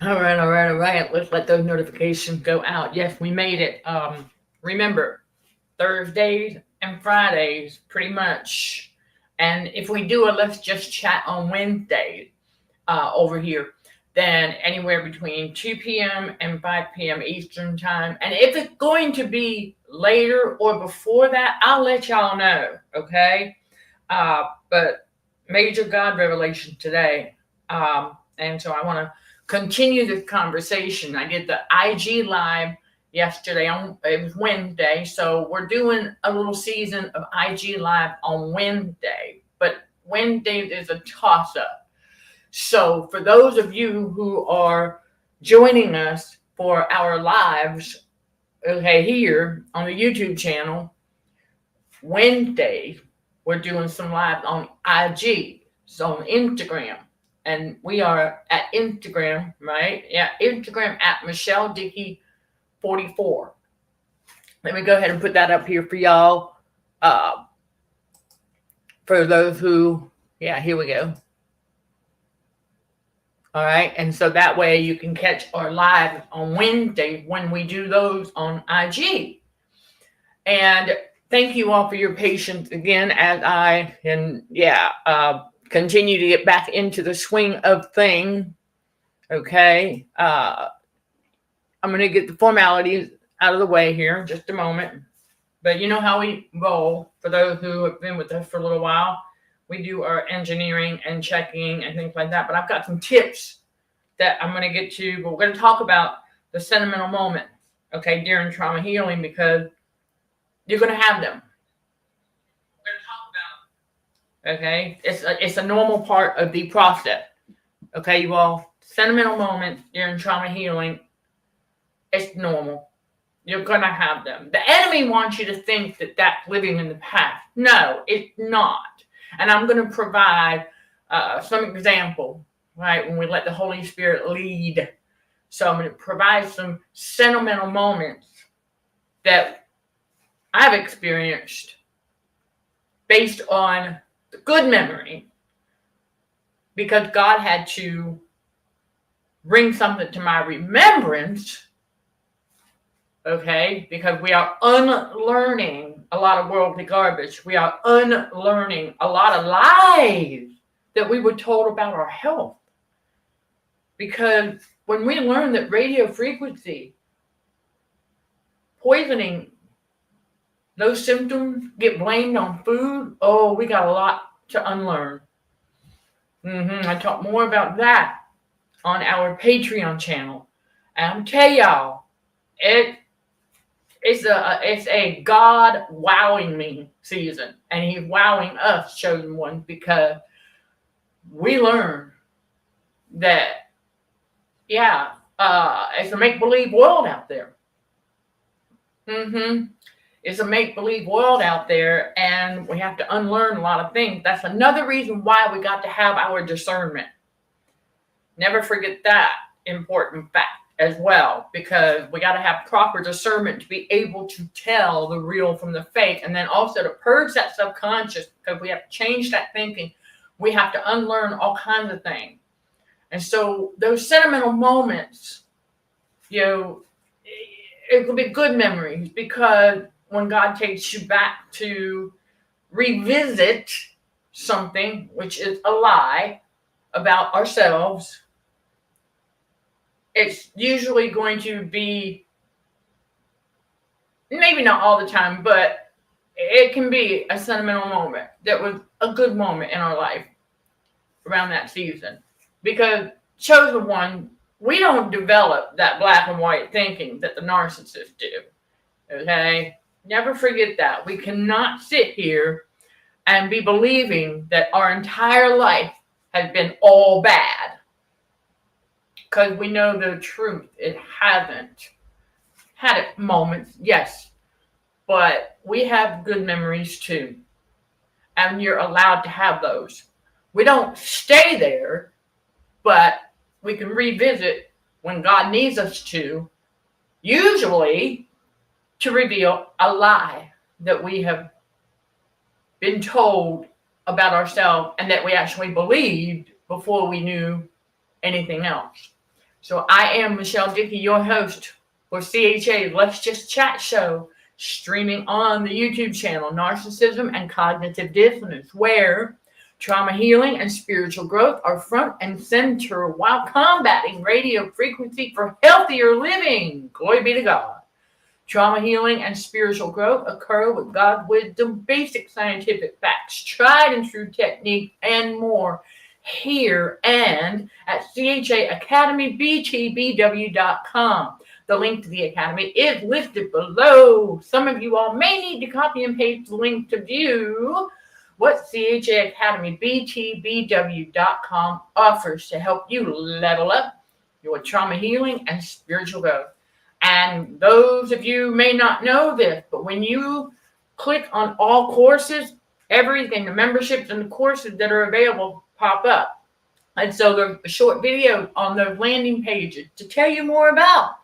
All right, all right, all right. Let's let those notifications go out. Yes, we made it. Remember, Thursdays and Fridays, pretty much. And if we do a let's just chat on Wednesday over here, then anywhere between 2 p.m. and 5 p.m. Eastern time. And if it's going to be later or before that, I'll let y'all know, okay? But major God revelation today. And so I want to continue this conversation. I did the IG live yesterday it was Wednesday, so we're doing a little season of IG live on Wednesday, but Wednesday is a toss-up. So for those of you who are joining us for our lives, okay, here on the YouTube channel, Wednesdays we're doing some live on IG, so on Instagram. And we are at Instagram, right? Yeah, Instagram at Michelle Dickey 44. Let me go ahead and put that up here for y'all. For those who, yeah, here we go. All right, and so that way you can catch our live on Wednesday when we do those on IG. And thank you all for your patience again as I continue to get back into the swing of things. Okay. I'm going to get the formalities out of the way here in just a moment. But you know how we roll. For those who have been with us for a little while, we do our engineering and checking and things like that. But I've got some tips that I'm going to get to. But we're going to talk about the sentimental moments, okay, during trauma healing, because you're going to have them. We're going to talk about, okay, it's a normal part of the process. Okay, you all, sentimental moments during trauma healing, it's normal. You're going to have them. The enemy wants you to think that that's living in the past. No, it's not. And I'm going to provide some example, right, when we let the Holy Spirit lead. So I'm going to provide some sentimental moments that I've experienced based on the good memory, because God had to bring something to my remembrance. Okay, because we are unlearning a lot of worldly garbage. We are unlearning a lot of lies that we were told about our health. Because when we learn that radio frequency poisoning, those symptoms get blamed on food, oh, we got a lot to unlearn. I talk more about that on our Patreon channel. And I'm tell y'all, it's a God wowing me season, and He's wowing us, chosen ones, because we learn that, it's a make-believe world out there. It's a make-believe world out there, and we have to unlearn a lot of things. That's another reason why we got to have our discernment. Never forget that important fact as well, because we got to have proper discernment to be able to tell the real from the fake, and then also to purge that subconscious, because we have to change that thinking. We have to unlearn all kinds of things. And so those sentimental moments, it could be good memories, because when God takes you back to revisit something, which is a lie about ourselves, it's usually going to be, maybe not all the time, but it can be a sentimental moment that was a good moment in our life around that season. Because, chosen one, we don't develop that black and white thinking that the narcissists do. Okay? Never forget that. We cannot sit here and be believing that our entire life has been all bad. Because we know the truth. It hasn't. Had it moments, yes. but we have good memories too. And you're allowed to have those. We don't stay there, but we can revisit when God needs us to, usually to reveal a lie that we have been told about ourselves and that we actually believed before we knew anything else. So I am Michelle Dickey, your host for CHA Let's Just Chat show, streaming on the YouTube channel Narcissism and Cognitive Dissonance, where trauma healing and spiritual growth are front and center while combating radio frequency for healthier living. Glory be to God. Trauma healing and spiritual growth occur with God's wisdom, basic scientific facts, tried and true technique, and more here and at CHAAcademyBTBW.com. The link to the Academy is listed below. Some of you all may need to copy and paste the link to view what CHAAcademyBTBW.com offers to help you level up your trauma healing and spiritual growth. And those of you may not know this, but when you click on all courses, everything, the memberships and the courses that are available pop up. And so there's a short video on those landing pages to tell you more about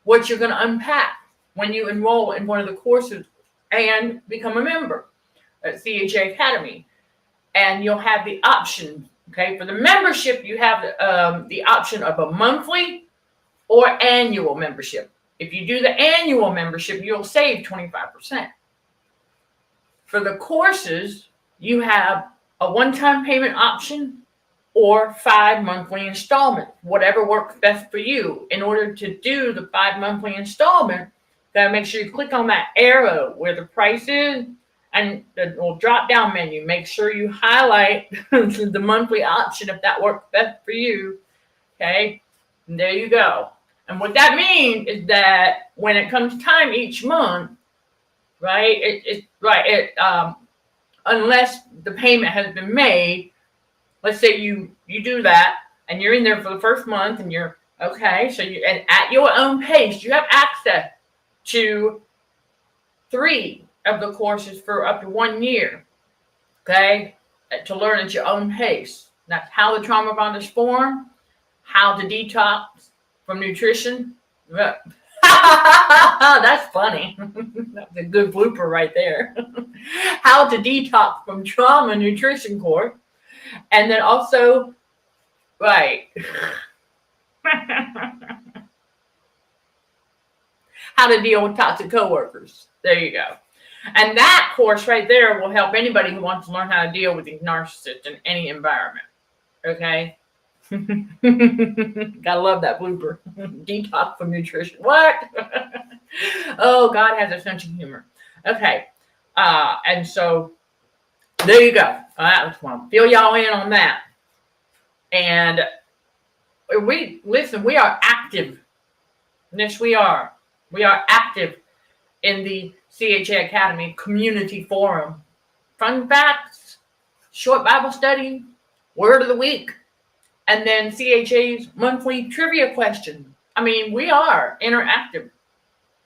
what you're going to unpack when you enroll in one of the courses and become a member at CHA Academy. And you'll have the option, okay, for the membership, you have the option of a monthly or annual membership. If you do the annual membership, you'll save 25%. For the courses, you have a one-time payment option or 5 monthly installments, whatever works best for you. In order to do the 5 monthly installment, you gotta make sure you click on that arrow where the price is and the little drop-down menu. Make sure you highlight the monthly option if that works best for you. Okay, and there you go. And what that means is that when it comes time each month, right, unless the payment has been made, let's say you do that and you're in there for the first month and you're okay, so you, and at your own pace, you have access to 3 of the courses for up to 1 year, okay, to learn at your own pace. That's how the trauma bond is formed, how to detox from nutrition. That's funny. That's a good blooper right there. How to detox from trauma nutrition course. And then also, right. How to deal with toxic coworkers. There you go. And that course right there will help anybody who wants to learn how to deal with these narcissists in any environment. Okay? Gotta love that blooper. Detox from nutrition. What? Oh, God has a sense of humor. Okay. And so there you go. I just want to fill y'all in on that. And we are active. Yes, we are. We are active in the CHA Academy community forum. Fun facts, short Bible study, word of the week, and then CHA's monthly trivia question. I mean, we are interactive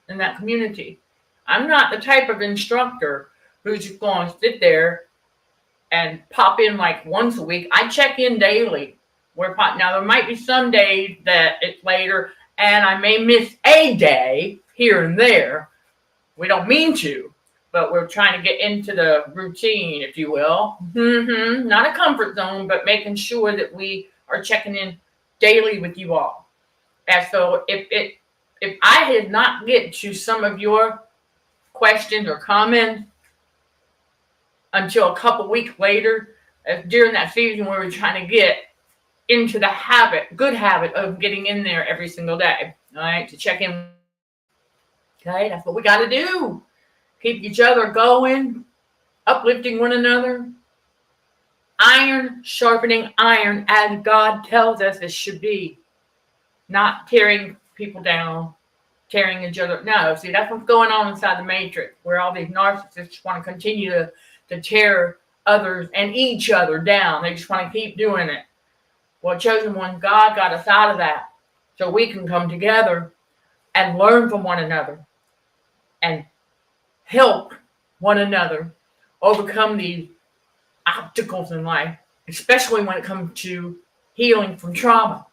in that community. I'm not the type of instructor who's just going to sit there and pop in like once a week. I check in daily. Now, there might be some days that it's later, and I may miss a day here and there. We don't mean to, but we're trying to get into the routine, if you will. Not a comfort zone, but making sure that we are checking in daily with you all. And so if I did not get to some of your questions or comments until a couple weeks later, during that season where we're trying to get into the good habit of getting in there every single day, all right, to check in. Okay, that's what we got to do. Keep each other going, uplifting one another. Iron sharpening iron, as God tells us it should be. Not tearing people down, tearing each other. No, see, that's what's going on inside the matrix, where all these narcissists want to continue to tear others and each other down. They just want to keep doing it. Well, chosen one, God got us out of that so we can come together and learn from one another and help one another overcome these obstacles in life, especially when it comes to healing from trauma.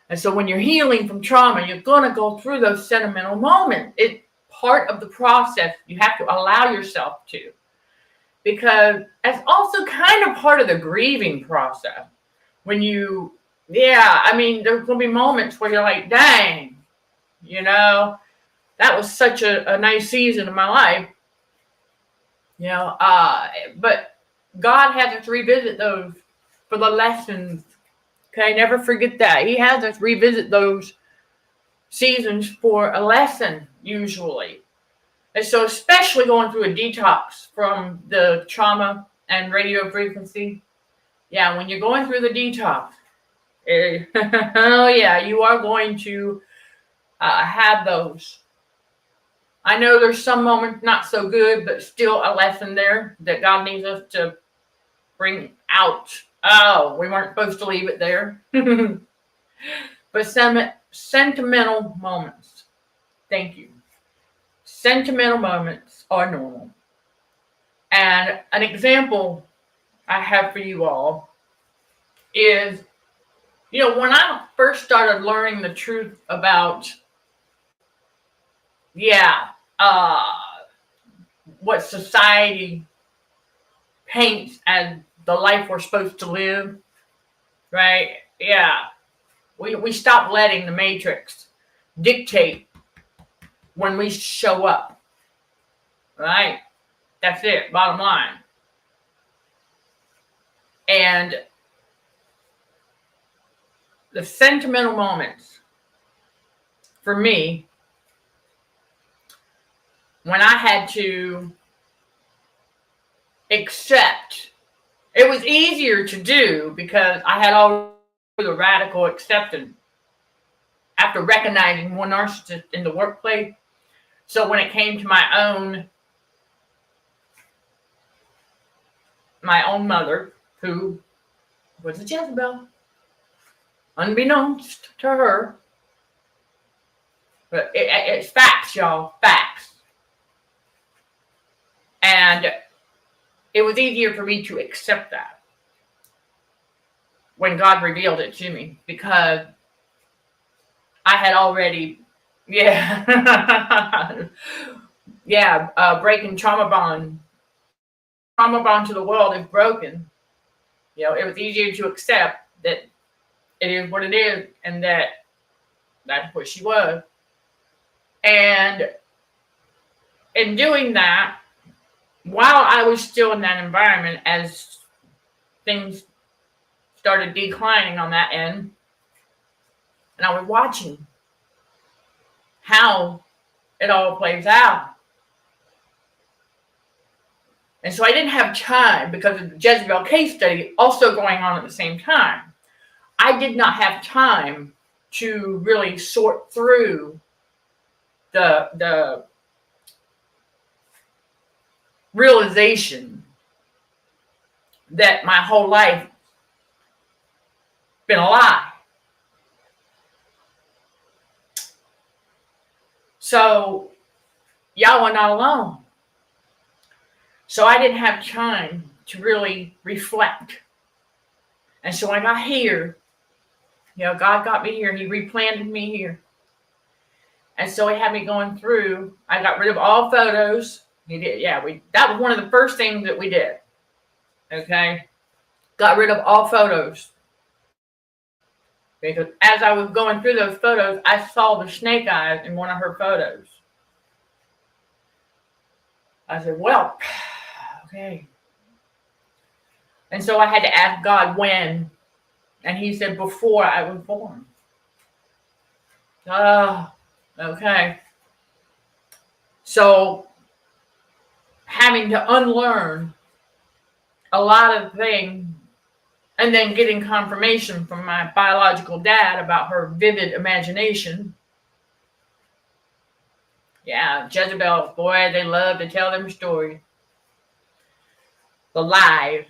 And so when you're healing from trauma, you're going to go through those sentimental moments. It's part of the process. You have to allow yourself to. Because it's also kind of part of the grieving process. When you, there's going to be moments where you're like, dang, that was such a nice season of my life. But God has us revisit those for the lessons. Okay, never forget that. He has us revisit those seasons for a lesson, usually. And so, especially going through a detox from the trauma and radio frequency. Yeah, when you're going through the detox, you are going to have those. I know there's some moments not so good, but still a lesson there that God needs us to bring out. Oh, we weren't supposed to leave it there. But sentimental moments. Thank you. Sentimental moments are normal. And an example I have for you all is, when I first started learning the truth about, what society paints as the life we're supposed to live, right? Yeah. We stop letting the matrix dictate when we show up, right? That's it, bottom line. And the sentimental moments for me, when I had to accept, it was easier to do because I had all the radical acceptance after recognizing one narcissist in the workplace. So when it came to my own mother, who was a Jezebel, unbeknownst to her, but it's facts, y'all, facts. And it was easier for me to accept that when God revealed it to me, because I had already, breaking trauma bond. Trauma bond to the world is broken. It was easier to accept that it is what it is, and that's what she was. And in doing that, while I was still in that environment, as things started declining on that end, and I was watching how it all plays out. And so I didn't have time, because of the Jezebel case study also going on at the same time. I did not have time to really sort through the realization that my whole life been a lie. So y'all are not alone. So I didn't have time to really reflect. And so I got here. God got me here. He replanted me here. And so he had me going through. I got rid of all photos. He did. That was one of the first things that we did. Okay. Got rid of all photos. Because as I was going through those photos, I saw the snake eyes in one of her photos. I said, well, okay. And so I had to ask God when. And he said, before I was born. Okay. So having to unlearn a lot of things, and then getting confirmation from my biological dad about her vivid imagination. Yeah, Jezebel, boy, they love to tell them stories. The lies.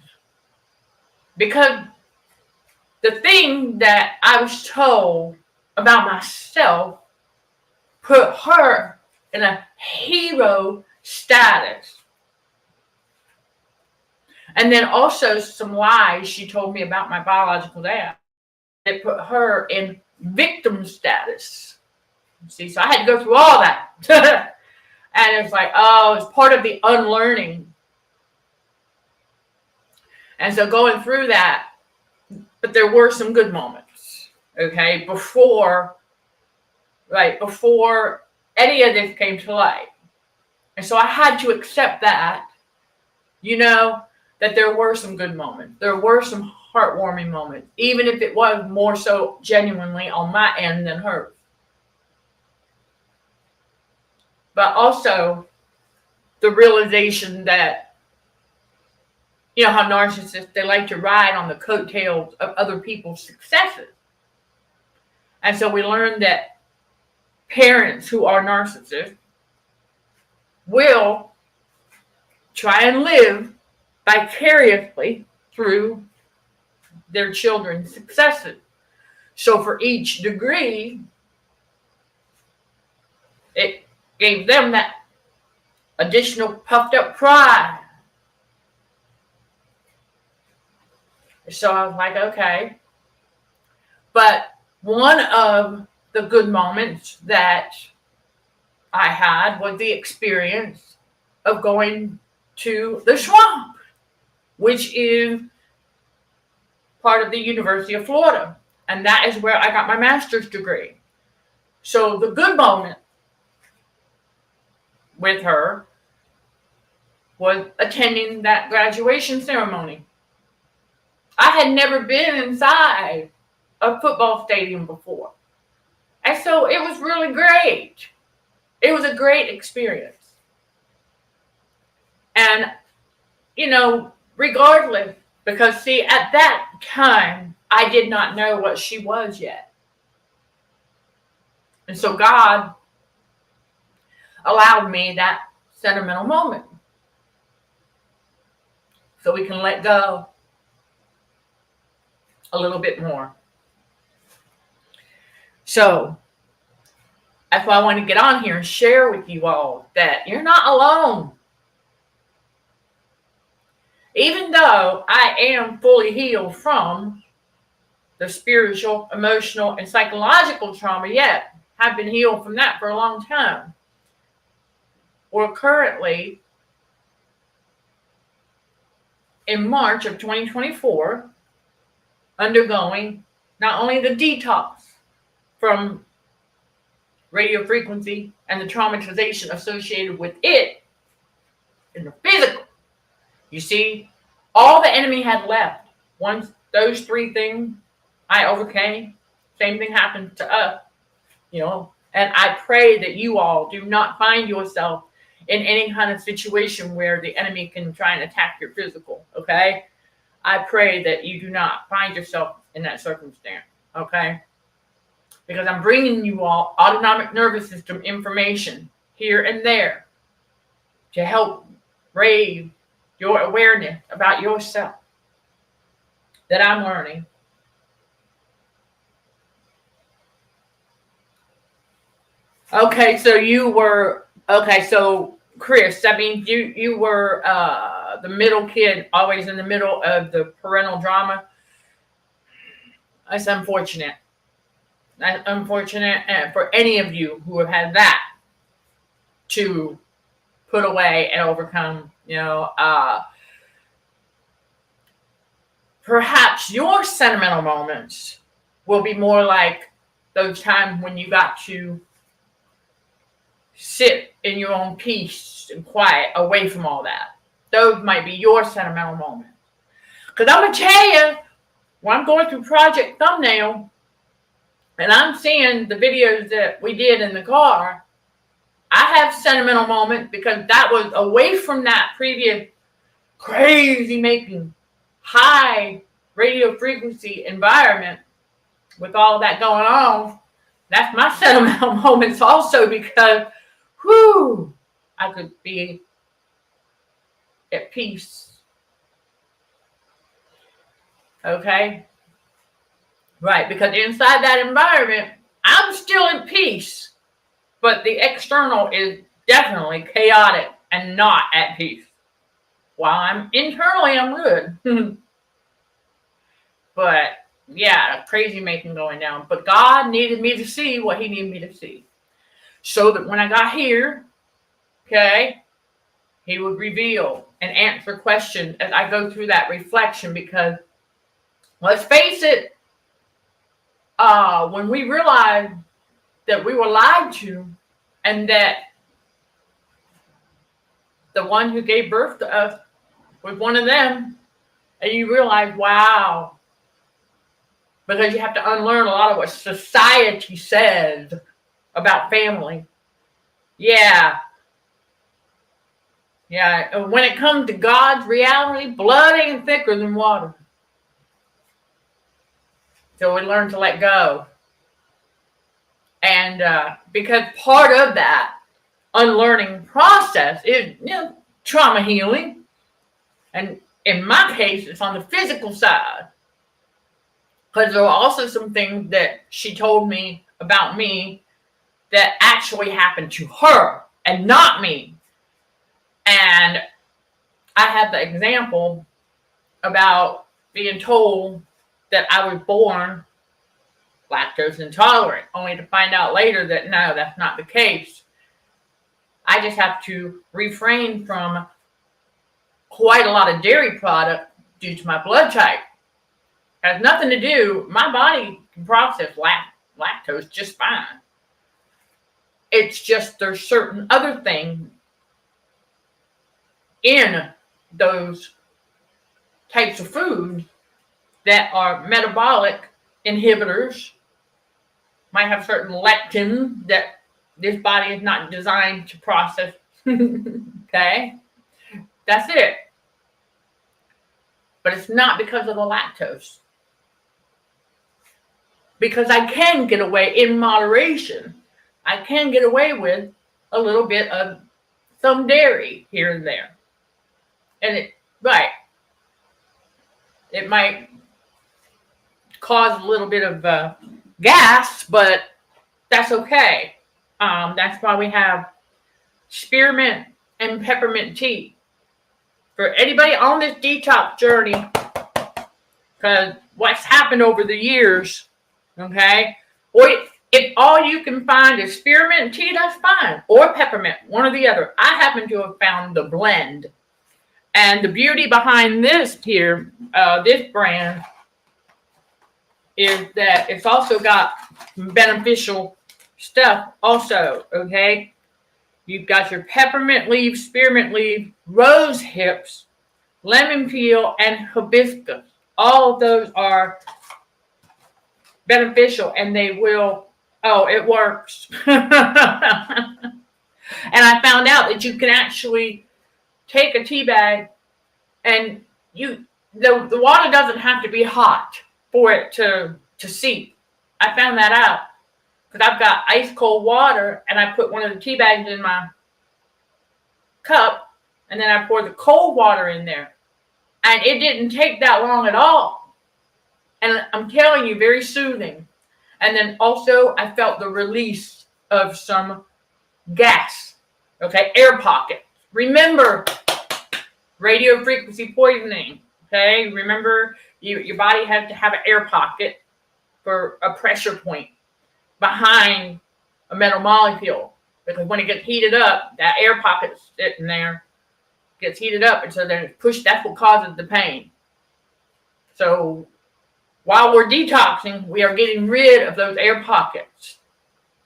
Because the thing that I was told about myself put her in a hero status. And then also some lies she told me about my biological dad that put her in victim status. See, so I had to go through all that. And it's like, oh, it's part of the unlearning. And so going through that, but there were some good moments, okay, before any of this came to light. And so I had to accept that, that there were some good moments. There were some heartwarming moments, even if it was more so genuinely on my end than hers. But also the realization that, how narcissists, they like to ride on the coattails of other people's successes. And so we learned that parents who are narcissists will try and live vicariously through their children's successes. So for each degree, it gave them that additional puffed up pride. So I was like, okay. But one of the good moments that I had was the experience of going to the swamp, which is part of the University of Florida. And that is where I got my master's degree. So the good moment with her was attending that graduation ceremony. I had never been inside a football stadium before. And so it was really great. It was a great experience. And, regardless, because see, at that time, I did not know what she was yet. And so God allowed me that sentimental moment so we can let go a little bit more. So that's why I want to get on here and share with you all that you're not alone. Even though I am fully healed from the spiritual, emotional, and psychological trauma, yet I've been healed from that for a long time. We're currently in March of 2024 undergoing not only the detox from radio frequency and the traumatization associated with it in the physical. You see, all the enemy had left. Once those three things I overcame, same thing happened to us, and I pray that you all do not find yourself in any kind of situation where the enemy can try and attack your physical, okay? I pray that you do not find yourself in that circumstance, okay? Because I'm bringing you all autonomic nervous system information here and there to help raise your awareness about yourself that I'm learning. Okay, so Chris, that means you were the middle kid, always in the middle of the parental drama. That's unfortunate. That's unfortunate for any of you who have had that to put away and overcome. Perhaps your sentimental moments will be more like those times when you got to sit in your own peace and quiet away from all that. Those might be your sentimental moments. Because I'm going to tell you, when I'm going through Project Thumbnail and I'm seeing the videos that we did in the car, I have sentimental moments because that was away from that previous crazy making high radio frequency environment with all that going on. That's my sentimental moments also because I could be at peace. Okay? Right, because inside that environment, I'm still in peace. But the external is definitely chaotic and not at peace. While I'm internally, I'm good. But yeah, crazy making going down. But God needed me to see what he needed me to see. So that when I got here, okay, he would reveal and answer questions as I go through that reflection. Because let's face it, when we realized that we were lied to and that the one who gave birth to us was one of them, and you realize, wow, because you have to unlearn a lot of what society says about family. Yeah. When it comes to God's reality, blood ain't thicker than water. So we learn to let go. And because part of that unlearning process is, trauma healing. And in my case, it's on the physical side. Because there were also some things that she told me about me that actually happened to her and not me. And I had the example about being told that I was born lactose intolerant, only to find out later that no, that's not the case. I just have to refrain from quite a lot of dairy product due to my blood type. It has nothing to do, my body can process lactose just fine. It's just there's certain other things in those types of food that are metabolic inhibitors, might have certain lectins that this body is not designed to process. Okay? That's it. But it's not because of the lactose. Because I can get away in moderation. I can get away with a little bit of some dairy here and there. And it might cause a little bit of gas, but that's okay. That's why we have spearmint and peppermint tea. For anybody on this detox journey, because what's happened over the years, okay? Or if all you can find is spearmint tea, that's fine. Or peppermint, one or the other. I happen to have found the blend. And the beauty behind this here, this brand, is that it's also got beneficial stuff also, okay? You've got your peppermint leaves, spearmint leaves, rose hips, lemon peel, and hibiscus. All of those are beneficial, and they will, it works. And I found out that you can actually take a tea bag and the water doesn't have to be hot for it to seep. I found that out because I've got ice cold water and I put one of the tea bags in my cup and then I pour the cold water in there. And it didn't take that long at all. And I'm telling you, very soothing. And then also I felt the release of some gas, okay, air pockets. Remember, radio frequency poisoning, okay? Remember, your body has to have an air pocket for a pressure point behind a metal molecule. Because when it gets heated up, that air pocket's sitting there, gets heated up, and so then it's pushed. That's what causes the pain. So while we're detoxing, we are getting rid of those air pockets.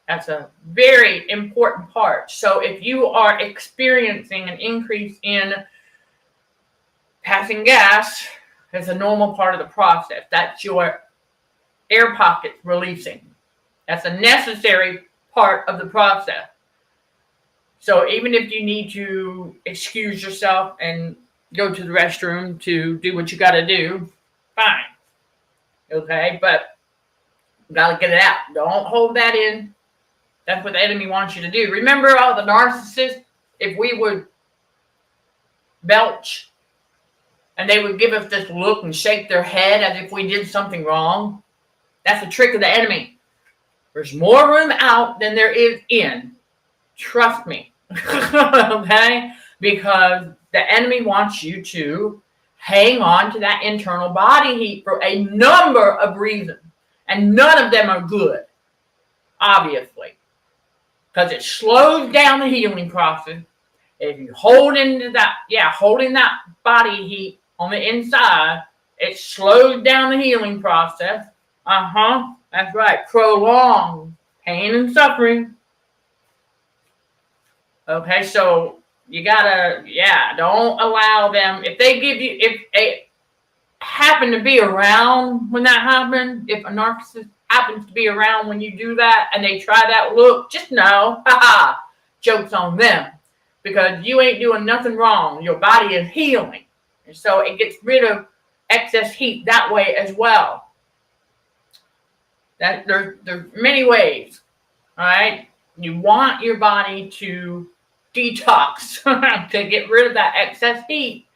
That's a very important part. So if you are experiencing an increase in passing gas, it's a normal part of the process. That's your air pocket releasing. That's a necessary part of the process. So even if you need to excuse yourself and go to the restroom to do what you got to do, fine. Okay, but you got to get it out. Don't hold that in. That's what the enemy wants you to do. Remember all the narcissists? If we would belch and they would give us this look and shake their head as if we did something wrong, that's a trick of the enemy. There's more room out than there is in. Trust me. Okay? because the enemy wants you to hang on to that internal body heat for a number of reasons. And none of them are good, obviously, because it slows down the healing process. If you hold into that, holding that body heat on the inside, it slows down the healing process. That's right. Prolonged pain and suffering. Okay, so you gotta, don't allow them. If they happen to be around when that happens, if a narcissist happens to be around when you do that and they try that look, just know, joke's on them. Because you ain't doing nothing wrong. Your body is healing. And so it gets rid of excess heat that way as well. There's many ways. All right. You want your body to detox, to get rid of that excess heat.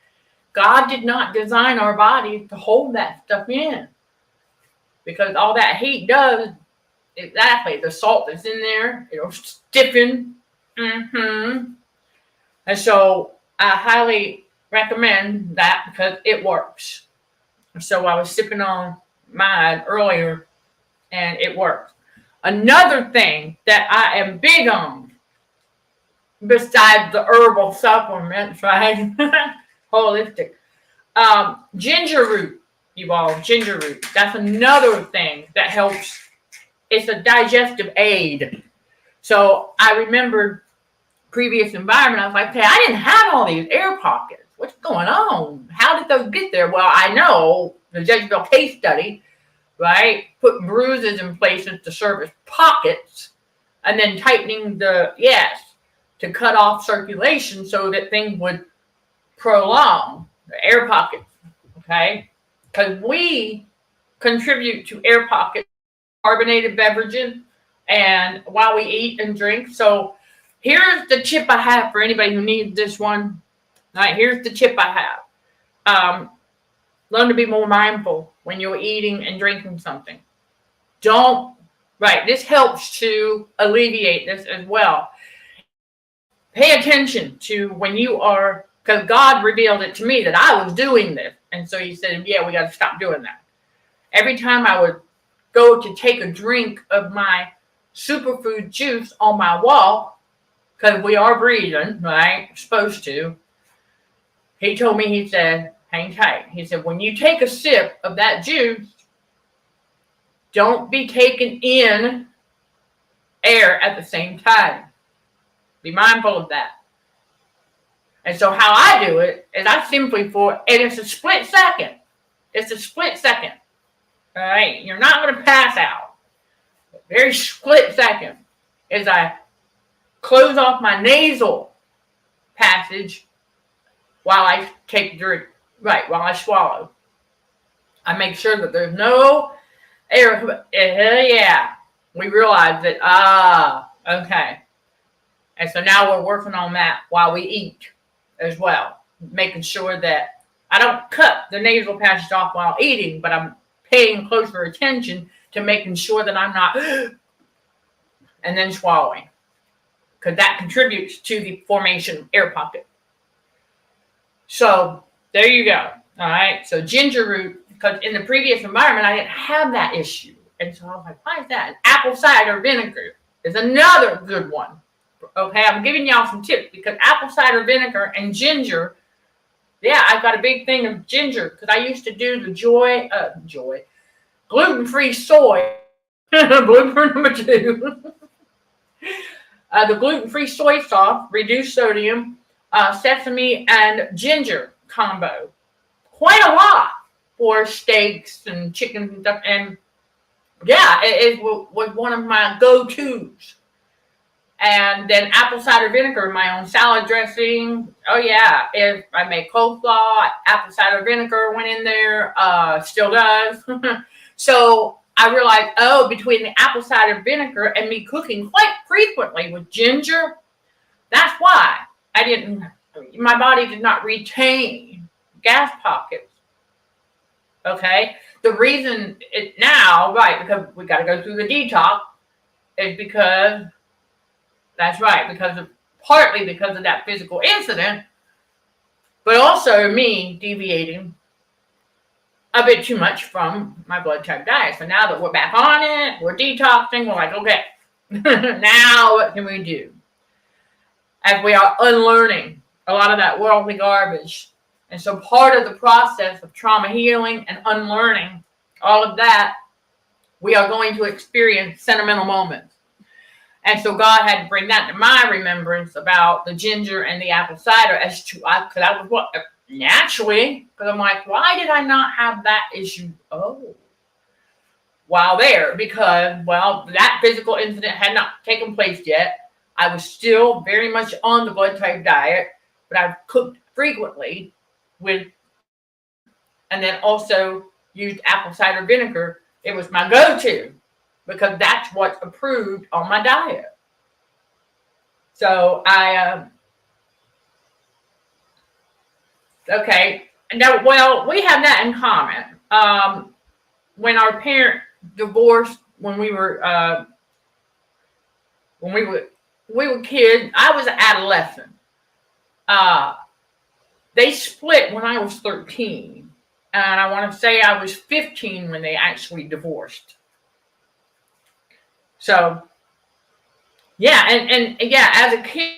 God did not design our bodies to hold that stuff in. Because all that heat does, exactly, the salt that's in there, it'll stiffen. And so I highly recommend that because it works. So I was sipping on mine earlier and it works. Another thing that I am big on, besides the herbal supplements, right? Holistic. Ginger root, you all, ginger root. That's another thing that helps. It's a digestive aid. So I remember previous environment, I was like, okay, I didn't have all these air pockets. What's going on? How did those get there? Well, I know the Jezebel case study, right? Putting bruises in places to serve as pockets and then tightening to cut off circulation so that things would prolong the air pockets, okay? Because we contribute to air pockets, carbonated beverages, and while we eat and drink. So here's the tip I have for anybody who needs this one. All right, here's the tip I have. Learn to be more mindful when you're eating and drinking something. This helps to alleviate this as well. Pay attention to when you are, because God revealed it to me that I was doing this. And so he said, we got to stop doing that. Every time I would go to take a drink of my superfood juice on my walk, because we are breathing, right? Supposed to. He told me, he said, hang tight. He said, when you take a sip of that juice, don't be taking in air at the same time. Be mindful of that. And so how I do it is I simply and it's a split second. It's a split second. All right? You're not going to pass out. A very split second is I close off my nasal passage while I take a drink. Right, while I swallow. I make sure that there's no air. We realize that, okay. And so now we're working on that while we eat as well. Making sure that I don't cut the nasal passage off while eating, but I'm paying closer attention to making sure that I'm not and then swallowing. Because that contributes to the formation of air pocket. So there you go. All right. So ginger root, because in the previous environment, I didn't have that issue. And so I was like, why is that? And apple cider vinegar is another good one. Okay. I'm giving y'all some tips because apple cider vinegar and ginger. Yeah, I've got a big thing of ginger because I used to do the gluten-free soy. Blueprint number 2. The gluten-free soy sauce, reduced sodium, sesame and ginger combo. Quite a lot for steaks and chickens and stuff. And it was one of my go-tos. And then apple cider vinegar, my own salad dressing. Oh yeah, if I make coleslaw, apple cider vinegar went in there, still does. So I realized, between the apple cider vinegar and me cooking quite frequently with ginger, that's why my body did not retain gas pockets. Okay? The reason because we got to go through the detox, is because, partly because of that physical incident, but also me deviating a bit too much from my blood type diet. So now that we're back on it, we're detoxing, we're like, okay, now what can we do? As we are unlearning a lot of that worldly garbage. And so part of the process of trauma healing and unlearning all of that, we are going to experience sentimental moments. And so God had to bring that to my remembrance about the ginger and the apple cider as to, because I was what, naturally, because I'm like, why did I not have that issue? Oh, while there, because, well, that physical incident had not taken place yet. I was still very much on the blood type diet, but I've cooked frequently with, and then also used apple cider vinegar. It was my go-to because that's what's approved on my diet. So okay. Now, well, we have that in common. When our parent divorced, when we were kids, I was an adolescent. They split when I was 13. And I want to say I was 15 when they actually divorced. So, yeah, and yeah, as a kid,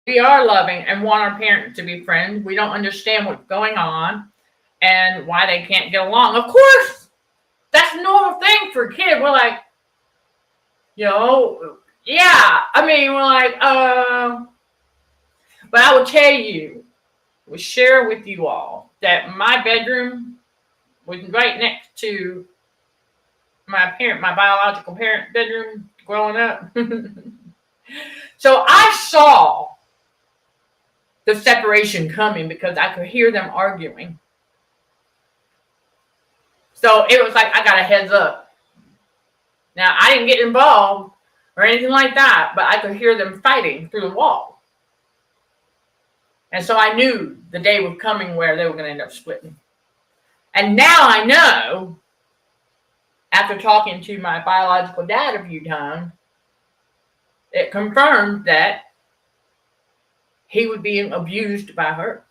we are loving and want our parents to be friends. We don't understand what's going on and why they can't get along. Of course, that's a normal thing for a kid. We're like, yeah. I mean, we're like, but I will tell you, we share with you all that my bedroom was right next to my biological parent bedroom growing up. So I saw the separation coming because I could hear them arguing. So it was like I got a heads up. Now, I didn't get involved or anything like that, but I could hear them fighting through the wall. And so I knew the day was coming where they were going to end up splitting. And now I know, after talking to my biological dad a few times, it confirmed that he was being abused by her.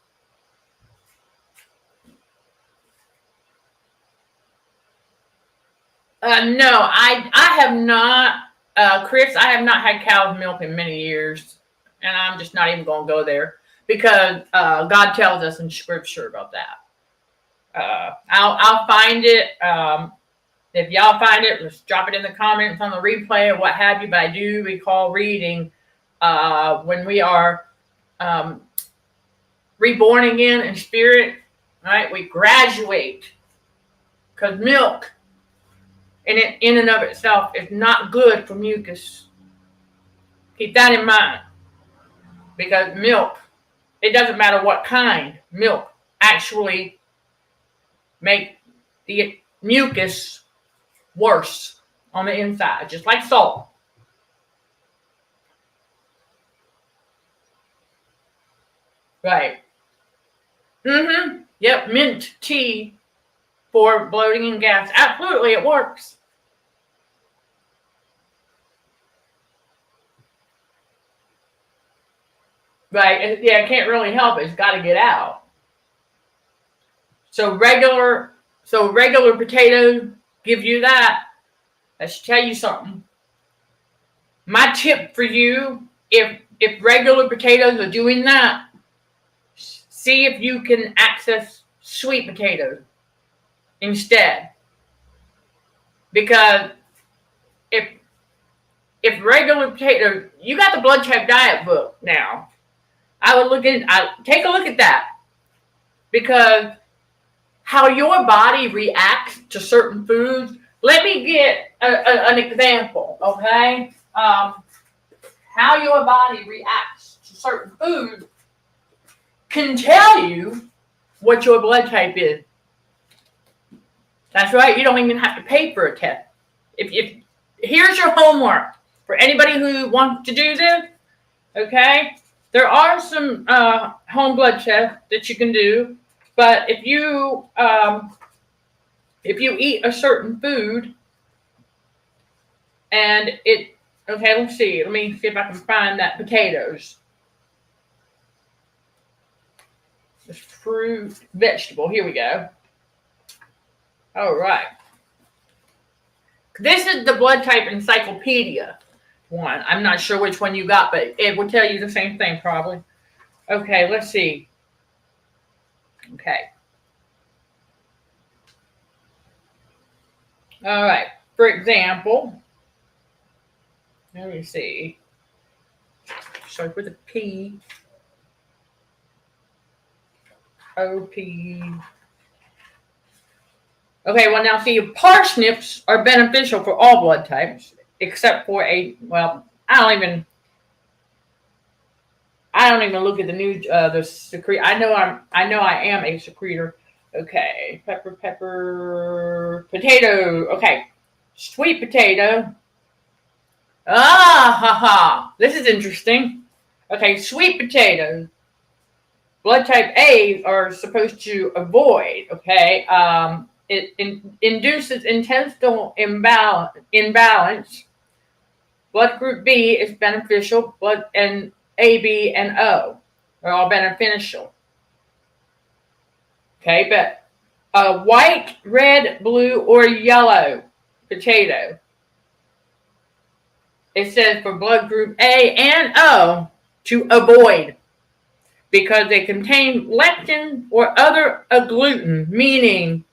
No, I have not, Chris, I have not had cow's milk in many years. And I'm just not even going to go there because God tells us in Scripture about that. I'll find it. If y'all find it, let's drop it in the comments on the replay or what have you. But I do recall reading when we are reborn again in spirit, right? We graduate because milk in and of itself is not good for mucus. Keep that in mind because milk, it doesn't matter what kind, milk actually make the mucus worse on the inside, just like salt. Right. Yep, mint tea for bloating and gas. Absolutely, it works. Right. Yeah, it can't really help it. It's got to get out. So regular potatoes give you that. I should tell you something. My tip for you, if regular potatoes are doing that, see if you can access sweet potatoes instead. Because if regular potatoes, you got the blood type diet book now. Take a look at that. Because how your body reacts to certain foods. Let me get an example, okay? How your body reacts to certain foods can tell you what your blood type is. That's right. You don't even have to pay for a test. If here's your homework for anybody who wants to do this, okay? There are some home blood tests that you can do, but if you eat a certain food and let's see. Let me see if I can find that potatoes. This fruit, vegetable. Here we go. All right. This is the blood type encyclopedia one. I'm not sure which one you got, but it will tell you the same thing probably. Okay, let's see. Okay. All right. For example, let me see. Start with a P. O-P. Okay, well now see, parsnips are beneficial for all blood types, except for I don't even look at the new the secrete. I know I am a secretor. Okay, pepper, potato. Okay, sweet potato. Ah, ha, ha. This is interesting. Okay, sweet potatoes. Blood type A are supposed to avoid. Okay, it induces intestinal imbalance. Blood group B is beneficial. Blood and A, B, and O are all beneficial. Okay, but white, red, blue, or yellow potato. It says for blood group A and O to avoid because they contain lectin or other gluten, meaning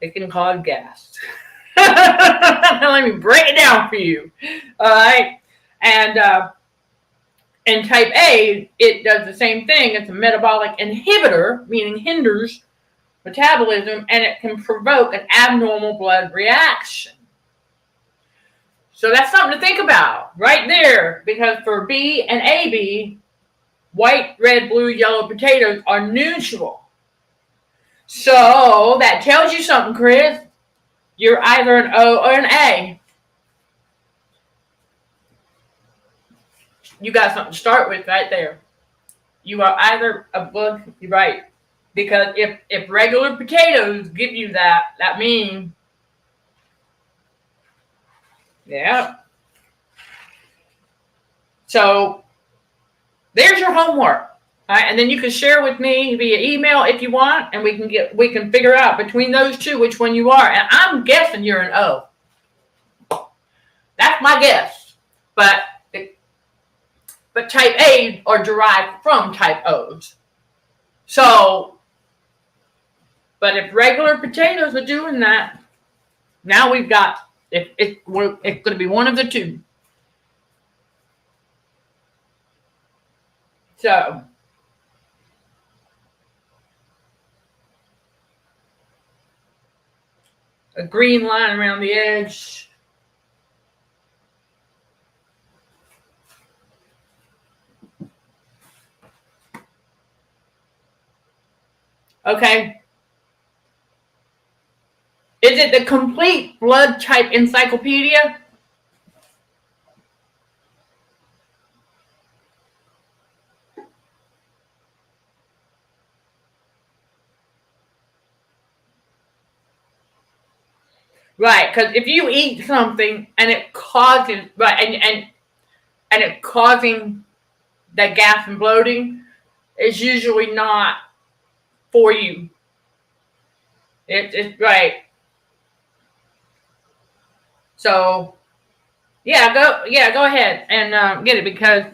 it can cause gas. Let me break it down for you. All right. And type A, it does the same thing. It's a metabolic inhibitor, meaning hinders metabolism, and it can provoke an abnormal blood reaction. So that's something to think about right there, because for B and AB, white, red, blue, yellow potatoes are neutral. So that tells you something, Chris. You're either an O or an A. You got something to start with right there. You are either a blood, right? Because if regular potatoes give you that means, yeah. So there's your homework. All right, and then you can share with me via email if you want, and we can figure out between those two which one you are. And I'm guessing you're an O. That's my guess. But type A are derived from type O's. So, but if regular potatoes are doing that, now we've got it's going to be one of the two. So. A green line around the edge. Okay. Is it the complete blood type encyclopedia? Right, because if you eat something and it causes and it causing that gas and bloating, it's usually not for you. It's right. So go ahead and get it, because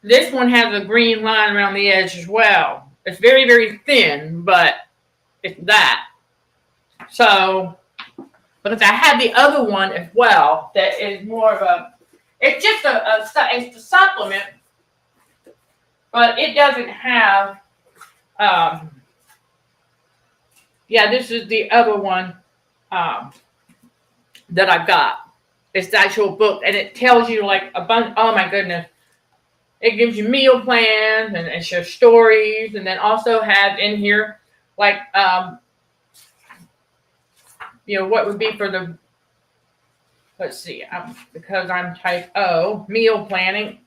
this one has a green line around the edge as well. It's very, very thin, but it's that. So, because I had the other one as well that is more of a, it's just it's a supplement, but it doesn't have, this is the other one that I've got. It's the actual book, and it tells you like a bunch, oh my goodness. It gives you meal plans, and it shows stories, and then also have in here like, what would be for the, let's see, because I'm type O, meal planning.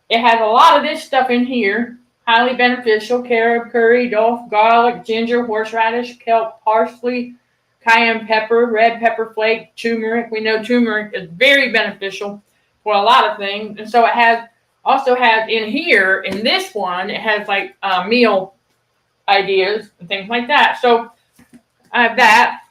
It has a lot of this stuff in here. Highly beneficial: carob, curry, dove, garlic, ginger, horseradish, kelp, parsley, cayenne pepper, red pepper flake, turmeric. We know turmeric is very beneficial for a lot of things. And so it has Also has in here, in this one, it has like meal ideas and things like that. So I have that.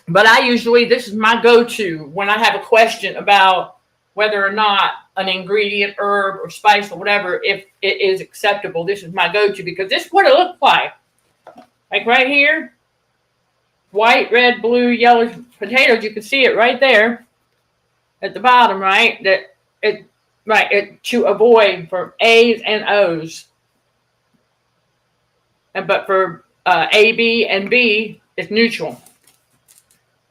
But I usually, this is my go-to when I have a question about whether or not an ingredient, herb, or spice or whatever, if it is acceptable. This is my go-to because this is what it looks like. Like right here, white, red, blue, yellow potatoes. You can see it right there at the bottom, right? It to avoid for A's and O's. But for A, B, and B, it's neutral,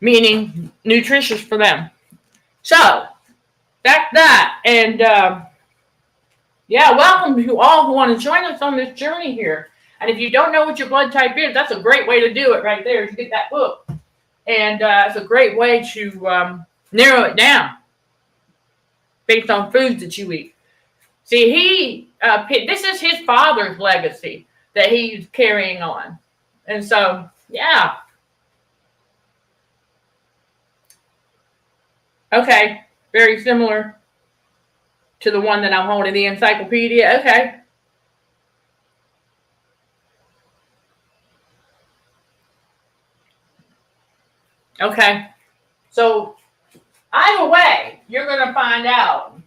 meaning nutritious for them. So that's that. And yeah, welcome to all who want to join us on this journey here. And if you don't know what your blood type is, that's a great way to do it right there, to get that book. And it's a great way to narrow it down based on foods that you eat. See, this is his father's legacy that he's carrying on. And so, yeah. Okay, very similar to the one that I'm holding, the encyclopedia. Okay. Okay. So, either way, you're going to find out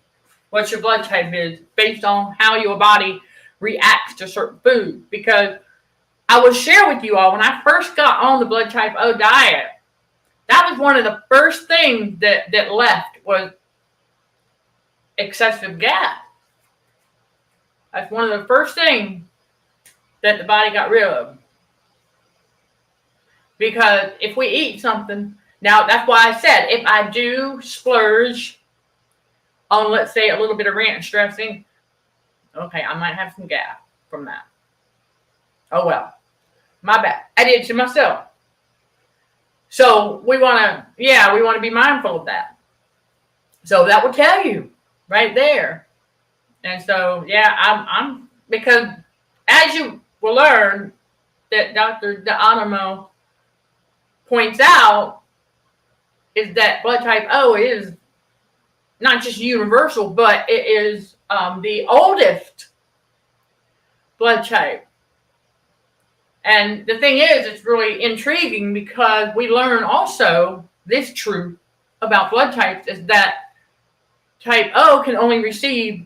what your blood type is based on how your body reacts to certain food. Because I will share with you all, when I first got on the blood type O diet, that was one of the first things that left was excessive gas. That's one of the first things that the body got rid of. Because if we eat something, now that's why I said, if I do splurge on, let's say, a little bit of ranch dressing, okay, I might have some gas from that. Oh well, my bad. I did it to myself. So we want to be mindful of that. So that will tell you right there. And so, yeah, I'm because as you will learn that Dr. D'Animo points out is that blood type O is not just universal, but it is the oldest blood type. And the thing is, it's really intriguing because we learn also this truth about blood types is that type O can only receive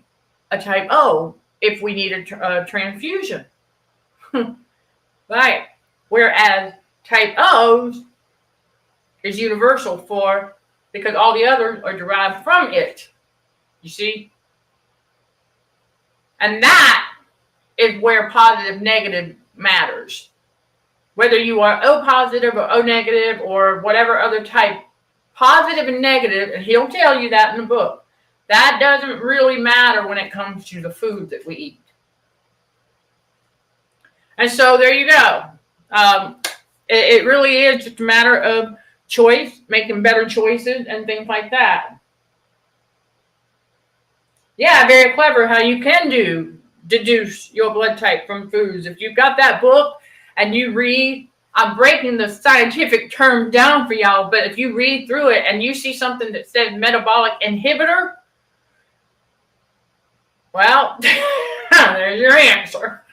a type O if we need a transfusion. Right. Whereas type O's is universal because all the others are derived from it. You see? And that is where positive, negative matters. Whether you are O positive or O negative or whatever other type, positive and negative, and he'll tell you that in the book, that doesn't really matter when it comes to the food that we eat. And so there you go. It really is just a matter of choice, making better choices and things like that. Yeah, very clever how you can deduce your blood type from foods. If you've got that book and you read, I'm breaking the scientific term down for y'all, but if you read through it and you see something that says metabolic inhibitor, well, there's your answer.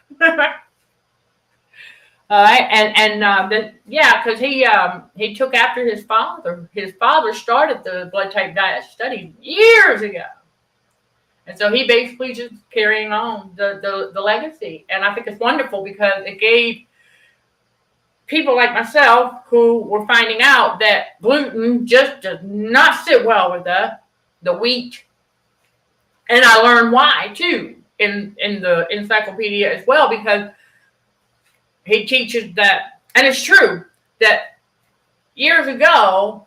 All right, because he took after his father. His father started the blood type diet study years ago. And so he basically just carrying on the legacy. And I think it's wonderful because it gave people like myself who were finding out that gluten just does not sit well with the wheat. And I learned why, too, in the encyclopedia as well, because he teaches that, and it's true, that years ago,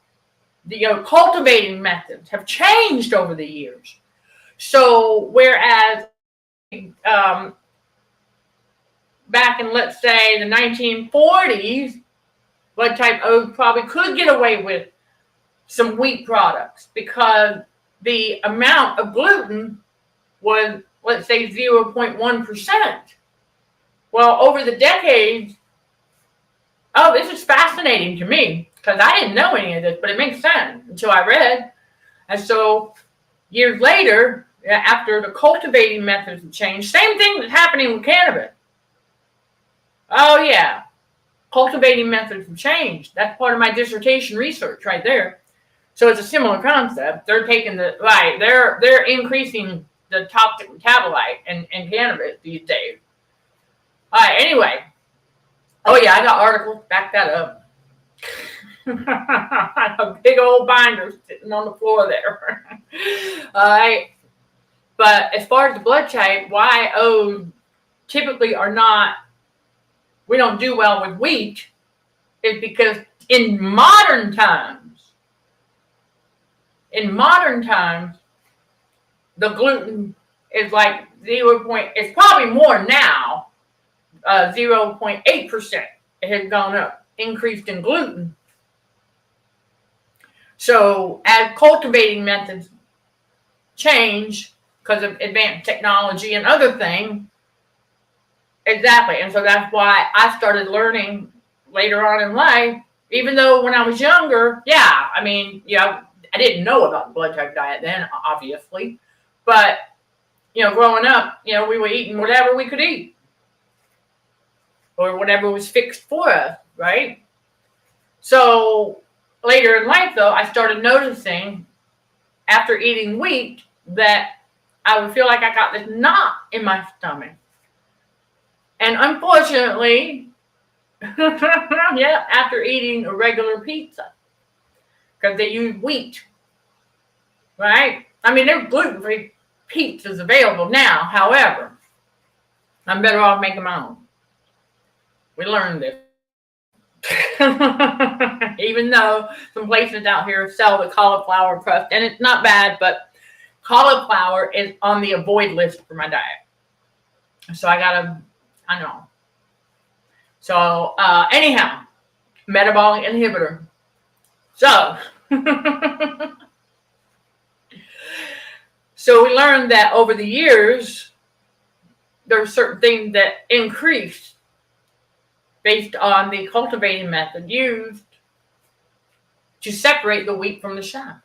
the cultivating methods have changed over the years. So whereas back in, let's say, the 1940s, blood type O probably could get away with some wheat products because the amount of gluten was, let's say, 0.1%. Well, over the decades, this is fascinating to me because I didn't know any of this, but it makes sense until I read. And so years later, after the cultivating methods have changed, same thing that's happening with cannabis. Oh yeah, cultivating methods have changed. That's part of my dissertation research right there. So it's a similar concept. They're taking they're increasing the toxic metabolite in cannabis these days. All right, anyway. Oh yeah, I got articles, back that up. A big old binder sitting on the floor there. All right. But as far as the blood type, YO typically are not, we don't do well with wheat, is because in modern times, the gluten is like 0. It's probably more now, 0.8%. It has gone up, increased in gluten. So as cultivating methods change because of advanced technology and other things, exactly. And so that's why I started learning later on in life, even though when I was younger, I didn't know about the blood type diet then, obviously. But, growing up, we were eating whatever we could eat or whatever was fixed for us, right? So later in life, though, I started noticing after eating wheat that I would feel like I got this knot in my stomach. And unfortunately, after eating a regular pizza, because they use wheat, right? I mean, there's gluten-free pizzas available now. However, I'm better off making my own. We learned this. Even though some places out here sell the cauliflower crust, and it's not bad, but cauliflower is on the avoid list for my diet. So I know. So anyhow, metabolic inhibitor. So, so we learned that over the years, there are certain things that increase based on the cultivating method used to separate the wheat from the chaff.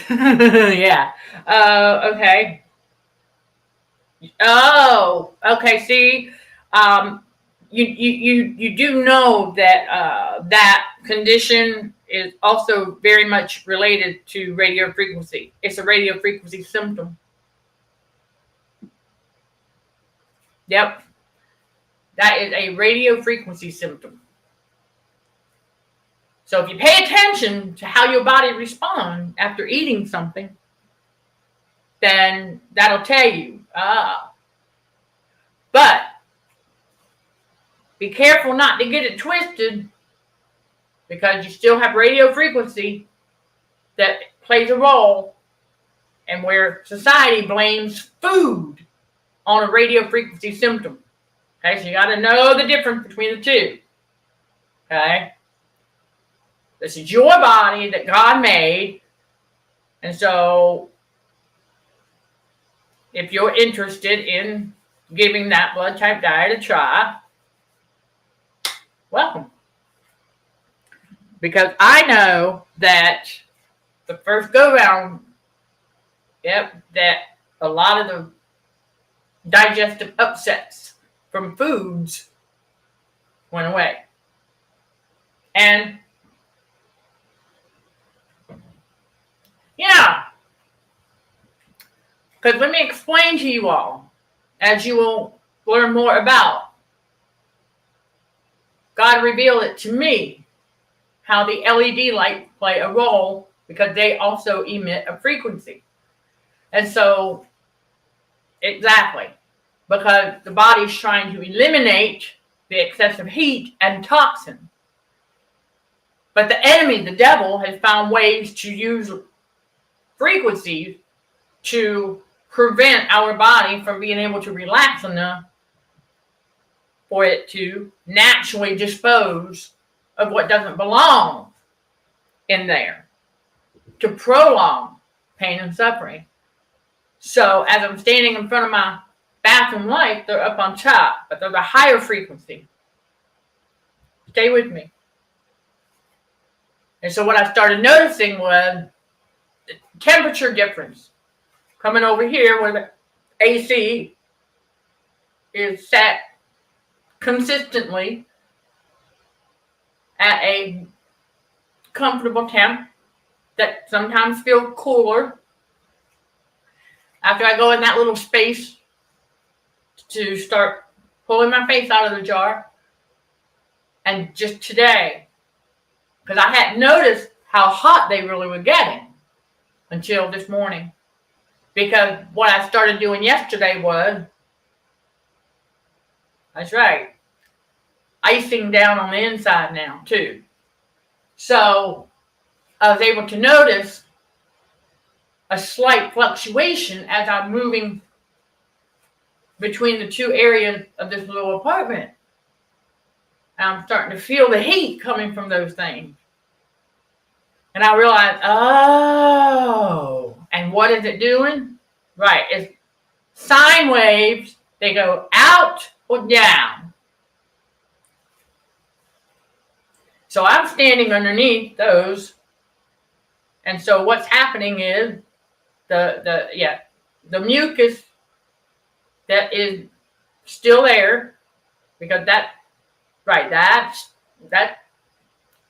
Okay. Oh, okay. See, you do know that that condition is also very much related to radio frequency. It's a radio frequency symptom. Yep. That is a radio frequency symptom. So if you pay attention to how your body responds after eating something, then that'll tell you. But be careful not to get it twisted, because you still have radio frequency that plays a role, and where society blames food on a radio frequency symptom. Okay, so you got to know the difference between the two. Okay, this is your body that God made, and so if you're interested in giving that blood type diet a try, welcome. Because I know that the first go round, that a lot of the digestive upsets from foods went away. And because let me explain to you all, as you will learn more about, God revealed it to me how the LED lights play a role, because they also emit a frequency. And so, exactly, because the body's trying to eliminate the excessive heat and toxin. But the enemy, the devil, has found ways to use frequencies to prevent our body from being able to relax enough for it to naturally dispose of what doesn't belong in there, to prolong pain and suffering. So as I'm standing in front of my bathroom light, they're up on top, but they're the higher frequency. Stay with me. And so what I started noticing was the temperature difference. Coming over here where the AC is set consistently at a comfortable temp that sometimes feels cooler. After I go in that little space to start pulling my face out of the jar, and just today, because I hadn't noticed how hot they really were getting until this morning. Because what I started doing yesterday was, that's right, icing down on the inside now too. So I was able to notice a slight fluctuation as I'm moving between the two areas of this little apartment. And I'm starting to feel the heat coming from those things. And I realized, oh, and what is it doing? Right, it's sine waves. They go out or down. So I'm standing underneath those. And so what's happening is the mucus that is still there, because that's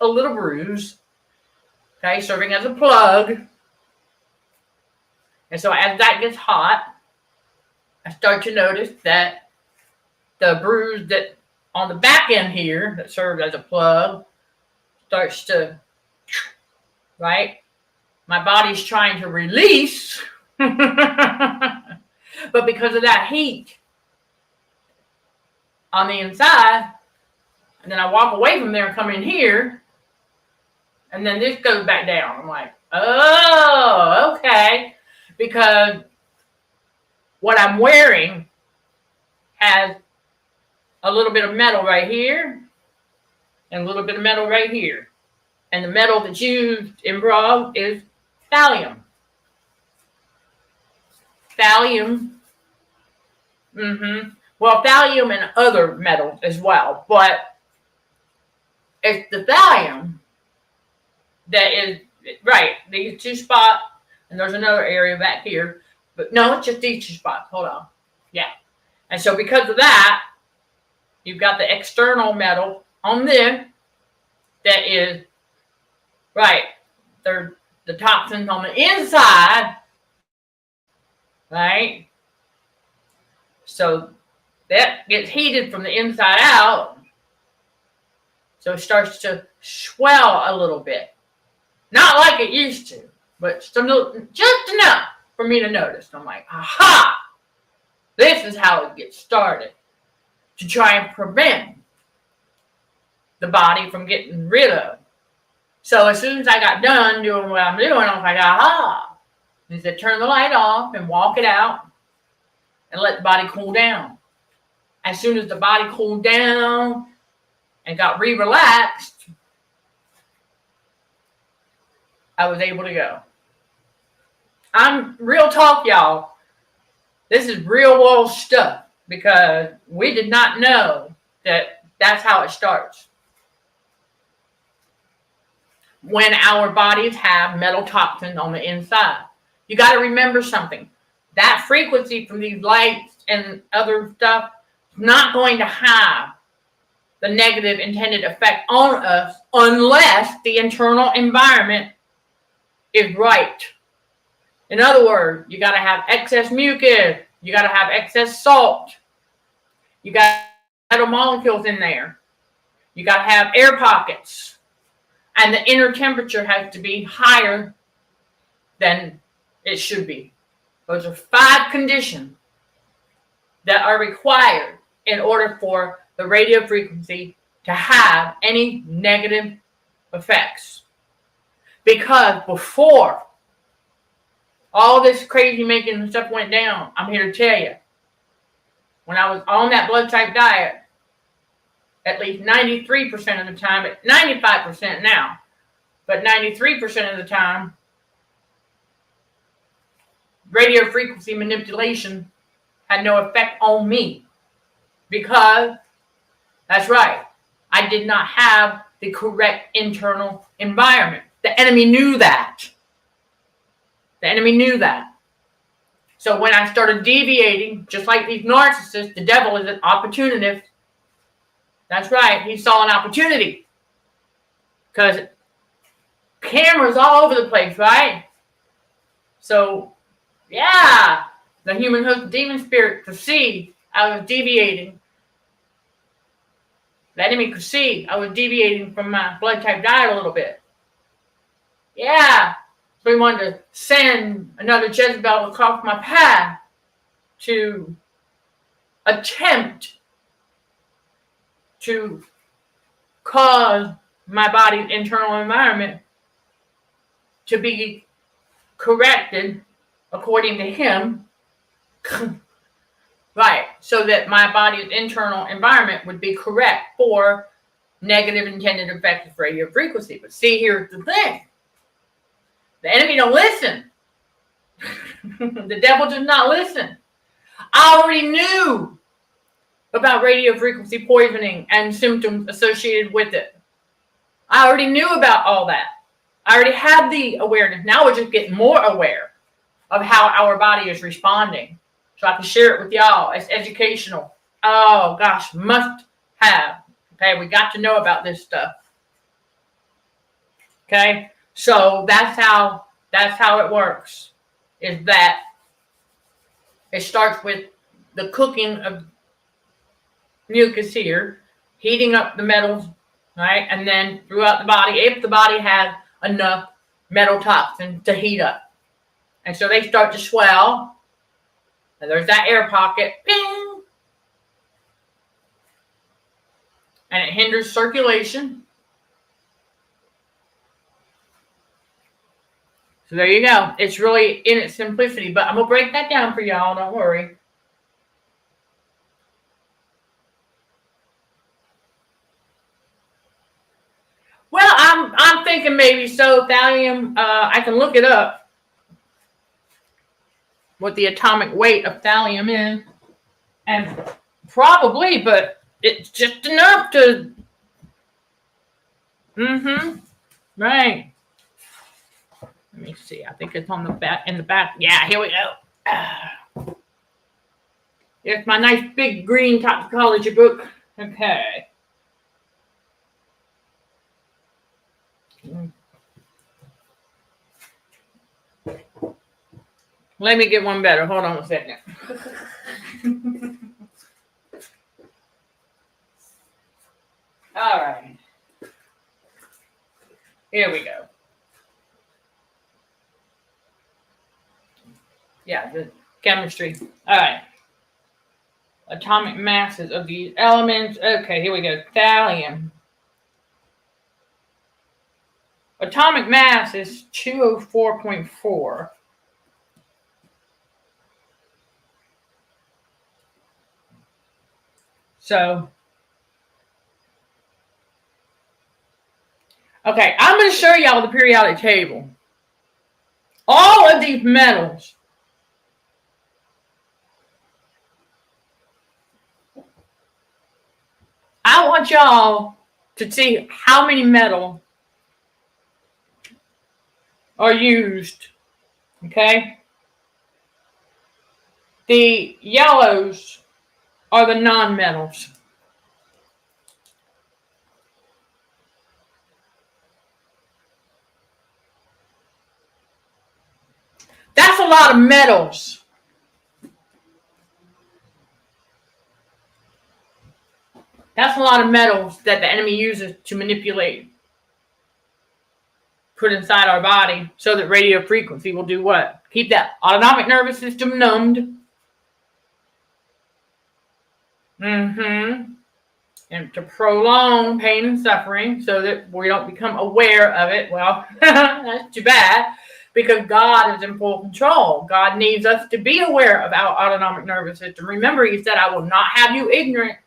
a little bruise, okay, serving as a plug. And so as that gets hot, I start to notice that the bruise that on the back end here that serves as a plug starts to, right? My body's trying to release, but because of that heat on the inside, and then I walk away from there and come in here, and then this goes back down. I'm like, oh, okay. Because what I'm wearing has a little bit of metal right here and a little bit of metal right here. And the metal that's used in bras is thallium. Thallium. Well, thallium and other metals as well. But it's the thallium that is, right, these two spots, and there's another area back here. But no, it's just these two spots. Hold on. Yeah. And so because of that, you've got the external metal on this that is, right, they're the toxins on the inside, right? So that gets heated from the inside out. So it starts to swell a little bit. Not like it used to, but just enough for me to notice. I'm like, aha! This is how it gets started. To try and prevent the body from getting rid of. So as soon as I got done doing what I'm doing, I was like, aha! He said, turn the light off and walk it out and let the body cool down. As soon as the body cooled down and got relaxed, I was able to go. I'm real talk, y'all. This is real world stuff because we did not know that that's how it starts. When our bodies have metal toxins on the inside. You got to remember something. That frequency from these lights and other stuff is not going to have the negative intended effect on us unless the internal environment is right. In other words, you got to have excess mucus. You got to have excess salt. You got metal molecules in there. You got to have air pockets. And the inner temperature has to be higher than it should be. Those are 5 conditions that are required in order for the radio frequency to have any negative effects. Because before all this crazy making and stuff went down, I'm here to tell you, when I was on that blood type diet, at least 93% of the time, 95% now, but 93% of the time, radio frequency manipulation had no effect on me. Because, that's right, I did not have the correct internal environment. The enemy knew that. The enemy knew that. So when I started deviating, just like these narcissists, the devil is an opportunist. That's right. He saw an opportunity. Because cameras all over the place, right? So, yeah, the human host demon spirit could see I was deviating. The enemy could see I was deviating from my blood type diet a little bit. Yeah. So he wanted to send another Jezebel across my path to attempt to cause my body's internal environment to be corrected according to him. Right, so that my body's internal environment would be correct for negative intended effective radio frequency. But see, here's the thing. The enemy don't listen. The devil does not listen. I already knew about radio frequency poisoning and symptoms associated with it. I already knew about all that. I already had the awareness. Now we're just getting more aware of how our body is responding. So I can share it with y'all. It's educational. Oh, gosh, must have. Okay, we got to know about this stuff. Okay, so that's how it works. Is that it starts with the cooking of mucus here, heating up the metals, right? And then throughout the body, if the body has enough metal toxin to heat up. And so they start to swell. And there's that air pocket. Ping! And it hinders circulation. So there you go. It's really in its simplicity. But I'm going to break that down for y'all. Don't worry. Well, I'm thinking maybe so. Thallium, I can look it up. What the atomic weight of thallium is. And probably, but it's just enough to... Right. Let me see. I think it's on the back, in the back. Yeah, here we go. Here's my nice big green toxicology book. Okay. Let me get one better. Hold on a second. All right. Here we go. Yeah, the chemistry. All right. Atomic masses of these elements. Okay, here we go. Thallium. Atomic mass is 204.4. So, okay, I'm going to show y'all the periodic table. All of these metals I want y'all to see how many metals are used, okay? The yellows are the non-metals. That's a lot of metals. That's a lot of metals that the enemy uses to manipulate, put inside our body so that radio frequency will do what? Keep that autonomic nervous system numbed. And to prolong pain and suffering so that we don't become aware of it. Well, that's too bad because God is in full control. God needs us to be aware of our autonomic nervous system. Remember, he said, I will not have you ignorant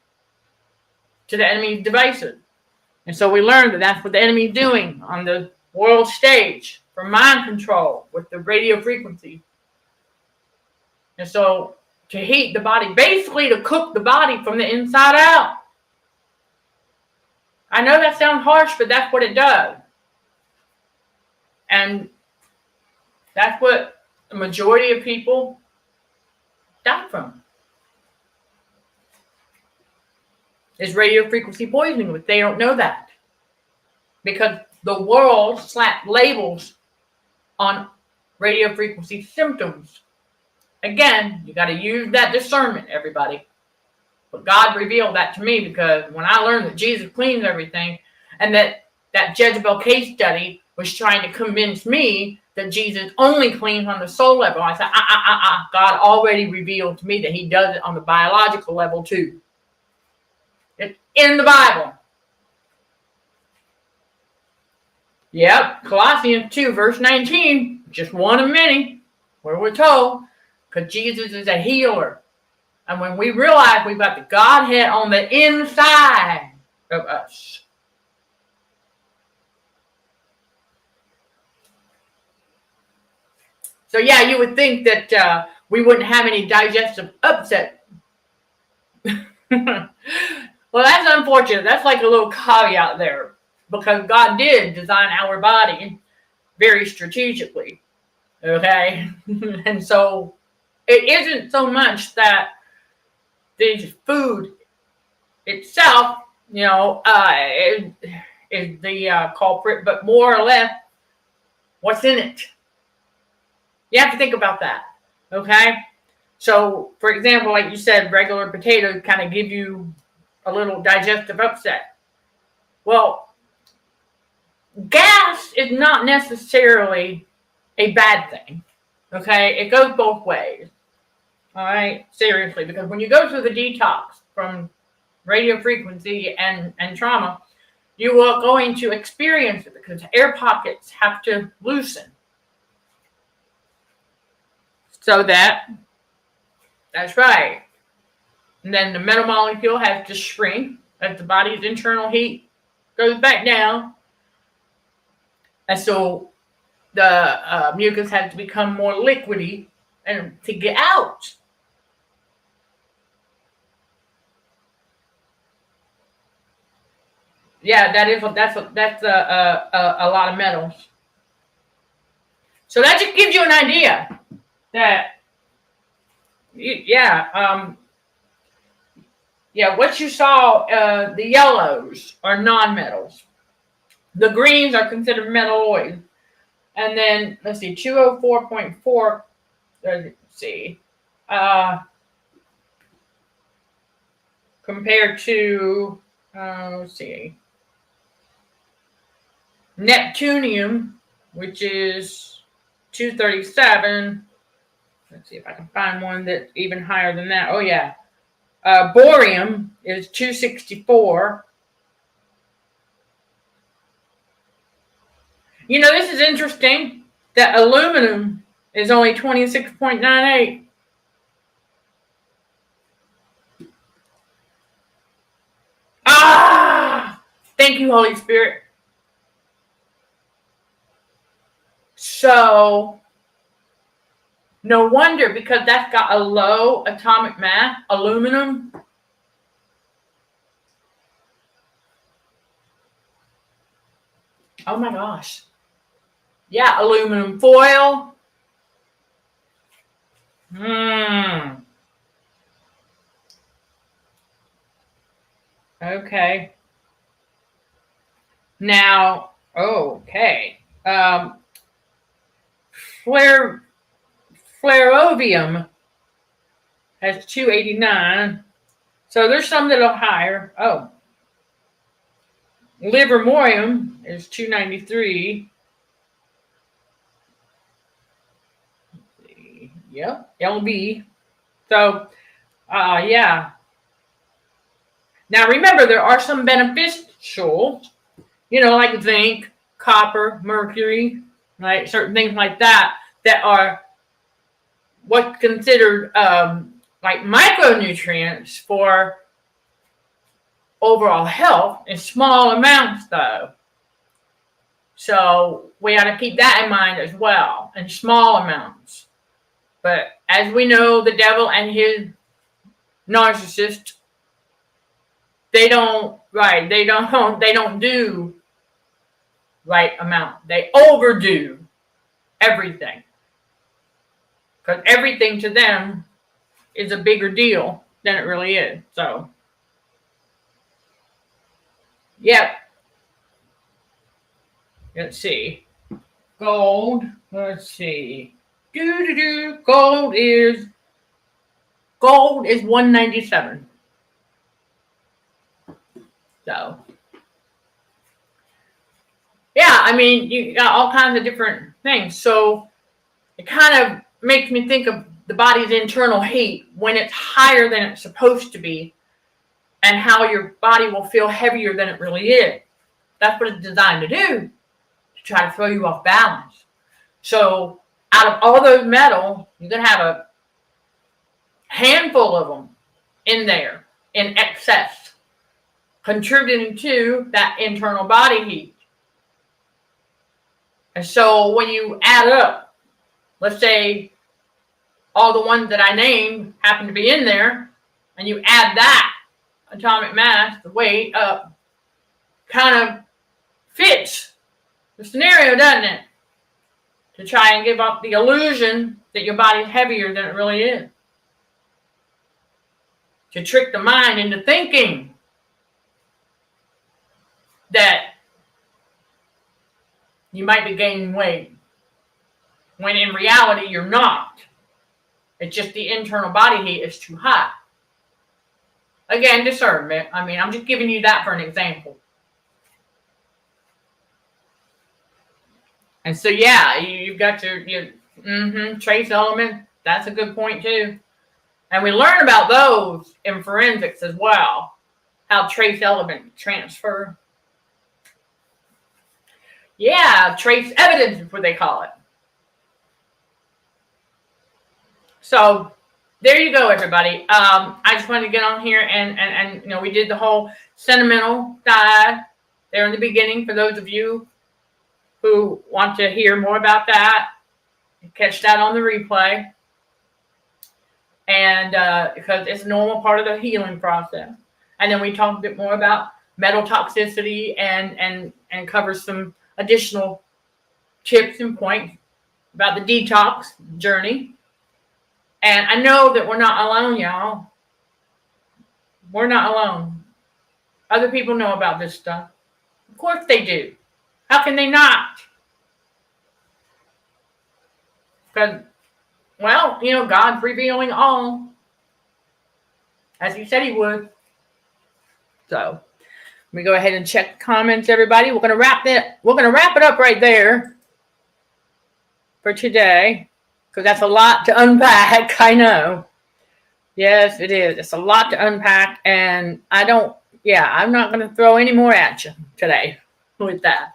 to the enemy's devices. And so we learned that that's what the enemy is doing on the world stage for mind control with the radio frequency. And so to heat the body, basically to cook the body from the inside out. I know that sounds harsh, but that's what it does. And that's what the majority of people die from. Is radio frequency poisoning, but they don't know that. Because the world slapped labels on radio frequency symptoms. Again, you got to use that discernment, everybody. But God revealed that to me, because when I learned that Jesus cleans everything, and that Jezebel case study was trying to convince me that Jesus only cleans on the soul level, I said, God already revealed to me that he does it on the biological level too. It's in the Bible. Yep, Colossians 2, verse 19, just one of many, where we're told, because Jesus is a healer. And when we realize we've got the Godhead on the inside of us, so yeah, you would think that we wouldn't have any digestive upset. Well, that's unfortunate. That's like a little caveat there, because God did design our body very strategically. Okay? And so it isn't so much that the food itself, is the culprit, but more or less what's in it. You have to think about that. Okay? So, for example, like you said, regular potatoes kind of give you a little digestive upset. Well, gas is not necessarily a bad thing. Okay? It goes both ways. All right? Seriously. Because when you go through the detox from radio frequency and trauma, you are going to experience it, because air pockets have to loosen. So that's right. And then the metal molecule has to shrink as the body's internal heat goes back down. And so the mucus has to become more liquidy and to get out. Yeah, that's a lot of metals. So that just gives you an idea that, what you saw, the yellows are non-metals. The greens are considered metalloid. And then, let's see, 204.4, let's see, compared to, let's see, Neptunium, which is 237. Let's see if I can find one that's even higher than that. Oh, yeah. Borium is 264. This is interesting that aluminum is only 26.98. Thank you, Holy Spirit. So, no wonder, because that's got a low atomic mass, aluminum. Oh my gosh. Yeah, aluminum foil. Okay. Now, okay. Flerovium has 289. So there's some that are higher. Oh. Livermorium is 293. Yep, LB. So, yeah. Now remember, there are some beneficial, like zinc, copper, mercury, right? Certain things like that are what's considered like micronutrients for overall health in small amounts, though. So we ought to keep that in mind as well, in small amounts. But as we know, the devil and his narcissist they don't, right, they don't do right amount. They overdo everything. Because everything to them is a bigger deal than it really is. So, yep. Let's see. Gold. Let's see. Gold is 197. So, yeah, I mean, you got all kinds of different things. So it kind of makes me think of the body's internal heat when it's higher than it's supposed to be, and how your body will feel heavier than it really is. That's what it's designed to do, to try to throw you off balance. So out of all those metals, you're going to have a handful of them in there in excess, contributing to that internal body heat. And so when you add up, let's say all the ones that I named happen to be in there, and you add that atomic mass, the weight up, kind of fits the scenario, doesn't it? To try and give up the illusion that your body's heavier than it really is. To trick the mind into thinking that you might be gaining weight, when in reality you're not. It's just the internal body heat is too high. Again, discernment. I mean, I'm just giving you that for an example. And so, yeah, you've got your trace element. That's a good point, too. And we learn about those in forensics as well, how trace element transfer. Yeah, trace evidence is what they call it. So there you go, everybody. I just wanted to get on here and you know, we did the whole sentimental dive there in the beginning. For those of you who want to hear more about that, catch that on the replay. And because it's a normal part of the healing process. And then we talk a bit more about metal toxicity and cover some additional tips and points about the detox journey. And I know that we're not alone, y'all. We're not alone. Other people know about this stuff. Of course they do. How can they not? Because, well, you know, God's revealing all, as he said he would. So, let me go ahead and check the comments, everybody. We're gonna wrap it up right there for today, because that's a lot to unpack. I know. Yes, it is. It's a lot to unpack, and I'm not gonna throw any more at you today with that.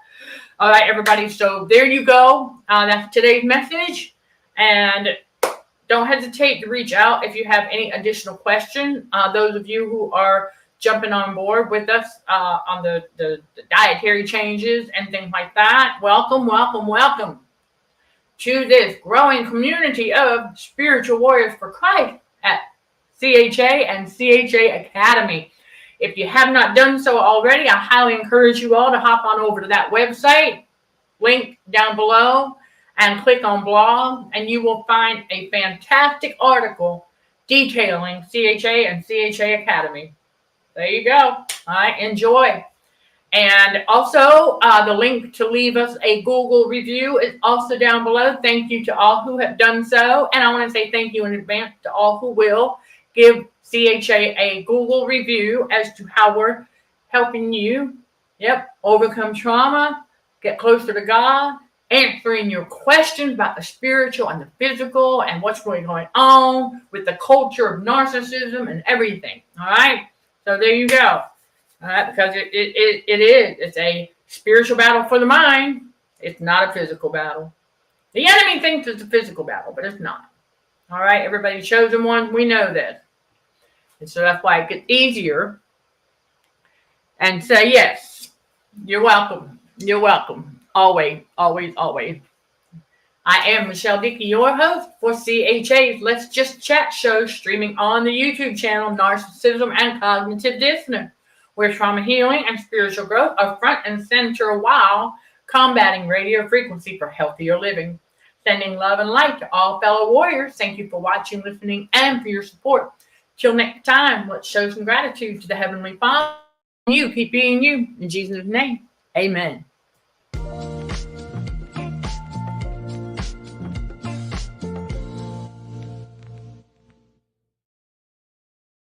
All right, everybody. So there you go. That's today's message. And don't hesitate to reach out if you have any additional questions. Those of you who are jumping on board with us on the dietary changes and things like that, welcome, welcome, welcome to this growing community of spiritual warriors for Christ at CHA and CHA Academy. If you have not done so already, I highly encourage you all to hop on over to that website, link down below, and click on blog, and you will find a fantastic article detailing CHA and CHA Academy. There you go. All right, enjoy. And also, the link to leave us a Google review is also down below. Thank you to all who have done so. And I want to say thank you in advance to all who will give CHA a Google review as to how we're helping you, overcome trauma, get closer to God, answering your questions about the spiritual and the physical and what's really going on with the culture of narcissism and everything. All right. So there you go. All right. Because it is. It's a spiritual battle for the mind. It's not a physical battle. The enemy thinks it's a physical battle, but it's not. All right. Everybody, chosen ones, we know this. And so that's why it gets easier. And say, yes, you're welcome. You're welcome. Always, always, always. I am Michelle Dickey, your host for CHA's Let's Just Chat show, streaming on the YouTube channel Narcissism and Cognitive Dissonance, where trauma healing and spiritual growth are front and center while combating radio frequency for healthier living. Sending love and light to all fellow warriors. Thank you for watching, listening, and for your support. Till next time, let's show some gratitude to the Heavenly Father. You keep being you. In Jesus' name, amen.